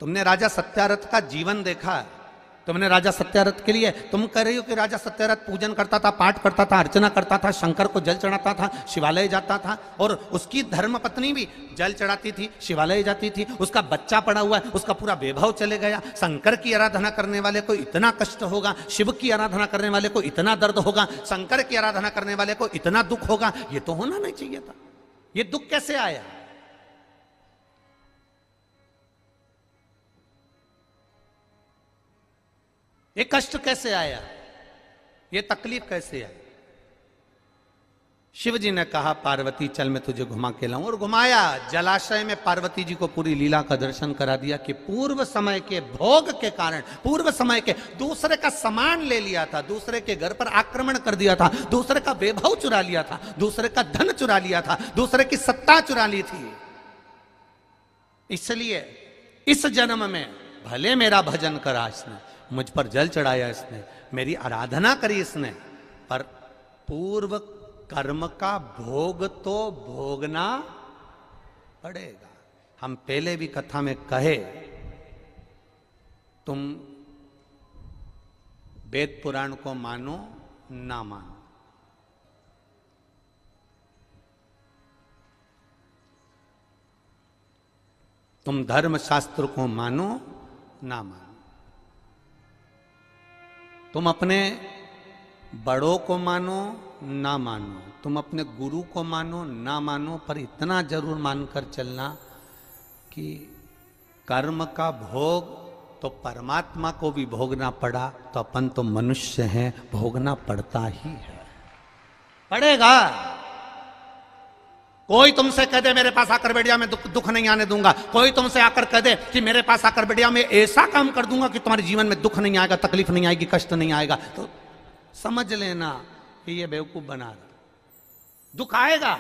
तुमने राजा सत्यारथ का जीवन देखा, तुमने राजा सत्यारथ के लिए, तुम कह रही हो कि राजा सत्यारथ पूजन करता था, पाठ करता था, अर्चना करता था, शंकर को जल चढ़ाता था, शिवालय जाता था, और उसकी धर्म पत्नी भी जल चढ़ाती थी, शिवालय जाती थी, उसका बच्चा पड़ा हुआ है, उसका पूरा वैभव चले गया। शंकर की आराधना करने वाले को इतना कष्ट होगा, शिव की आराधना करने वाले को इतना दर्द होगा, शंकर की आराधना करने वाले को इतना दुख होगा, ये तो होना नहीं चाहिए था। ये दुख कैसे आया? ये कष्ट कैसे आया? ये तकलीफ कैसे आई? शिव जी ने कहा पार्वती चल मैं तुझे घुमा के लाऊं, और घुमाया। जलाशय में पार्वती जी को पूरी लीला का दर्शन करा दिया कि पूर्व समय के भोग के कारण, पूर्व समय के दूसरे का सामान ले लिया था, दूसरे के घर पर आक्रमण कर दिया था, दूसरे का वैभव चुरा लिया था, दूसरे का धन चुरा लिया था, दूसरे की सत्ता चुरा ली थी। इसलिए इस जन्म में भले मेरा भजन करा इसने, मुझ पर जल चढ़ाया इसने, मेरी आराधना करी इसने, पर पूर्व कर्म का भोग तो भोगना पड़ेगा। हम पहले भी कथा में कहे, तुम वेद पुराण को मानो ना मानो, तुम धर्म शास्त्र को मानो ना मानो, तुम अपने बड़ों को मानो ना मानो, तुम अपने गुरु को मानो ना मानो, पर इतना जरूर मानकर चलना कि कर्म का भोग तो परमात्मा को भी भोगना पड़ा, तो अपन तो मनुष्य हैं, भोगना पड़ता ही है, पड़ेगा। कोई तुमसे कह दे मेरे पास आकर बैठ जा, मैं दुख नहीं आने दूंगा, कोई तुमसे आकर कह दे कि मेरे पास आकर बैठ जा, मैं ऐसा काम कर दूंगा कि तुम्हारे जीवन में दुख नहीं आएगा, तकलीफ नहीं आएगी, कष्ट नहीं आएगा, तो समझ लेना कि ये बेवकूफ बना रहा। दुख आएगा,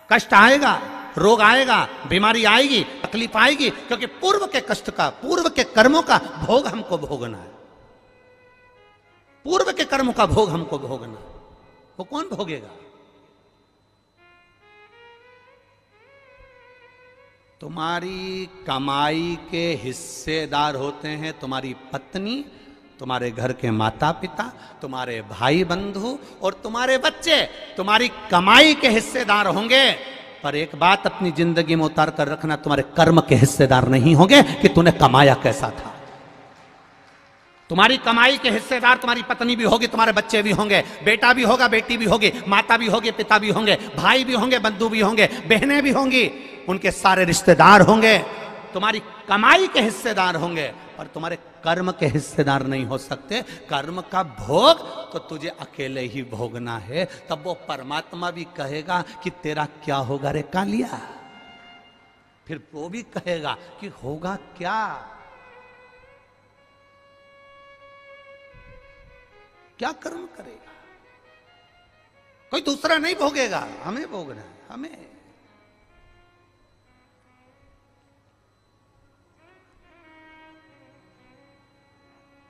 कष्ट आएगा, रोग आएगा, बीमारी आएगी, तकलीफ आएगी, क्योंकि पूर्व के कष्ट का, पूर्व के कर्मों का भोग हमको भोगना है। पूर्व के कर्मों का भोग हमको भोगना, वो कौन भोगेगा? तुम्हारी कमाई के हिस्सेदार होते हैं तुम्हारी पत्नी, तुम्हारे घर के माता पिता, तुम्हारे भाई बंधु और तुम्हारे बच्चे तुम्हारी कमाई के हिस्सेदार होंगे। पर एक बात अपनी जिंदगी में उतार कर रखना, तुम्हारे कर्म के हिस्सेदार नहीं होंगे कि तूने कमाया कैसा था। तुम्हारी कमाई के हिस्सेदार तुम्हारी पत्नी भी होगी, तुम्हारे बच्चे भी होंगे, बेटा भी होगा, बेटी भी होगी, माता भी होगी, पिता भी होंगे, भाई भी होंगे, बंधु भी होंगे, बहनें भी होंगी, उनके सारे रिश्तेदार होंगे, तुम्हारी कमाई के हिस्सेदार होंगे, पर तुम्हारे कर्म के हिस्सेदार नहीं हो सकते। कर्म का भोग तो तुझे अकेले ही भोगना है। तब वो परमात्मा भी कहेगा कि तेरा क्या होगा रे कालिया, फिर वो भी कहेगा कि होगा क्या। क्या कर्म करेगा? कोई दूसरा नहीं भोगेगा, हमें भोगना है, हमें।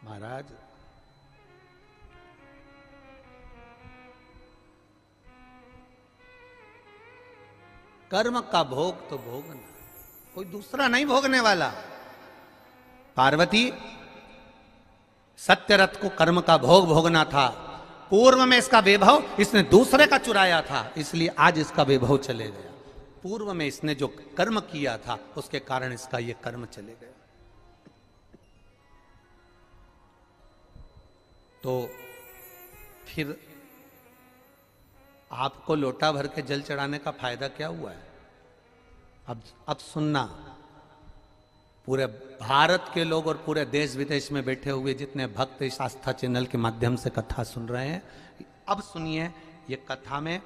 महाराज कर्म का भोग तो भोगना, कोई दूसरा नहीं भोगने वाला। पार्वती सत्यरथ को कर्म का भोग भोगना था, पूर्व में इसका वैभव इसने दूसरे का चुराया था, इसलिए आज इसका वैभव चले गया। पूर्व में इसने जो कर्म किया था उसके कारण इसका ये कर्म चले गया। तो फिर आपको लोटा भर के जल चढ़ाने का फायदा क्या हुआ है? अब सुनना, पूरे भारत के लोग और पूरे देश विदेश में बैठे हुए जितने भक्त इस आस्था चैनल के माध्यम से कथा सुन रहे हैं, अब सुनिए। ये कथा में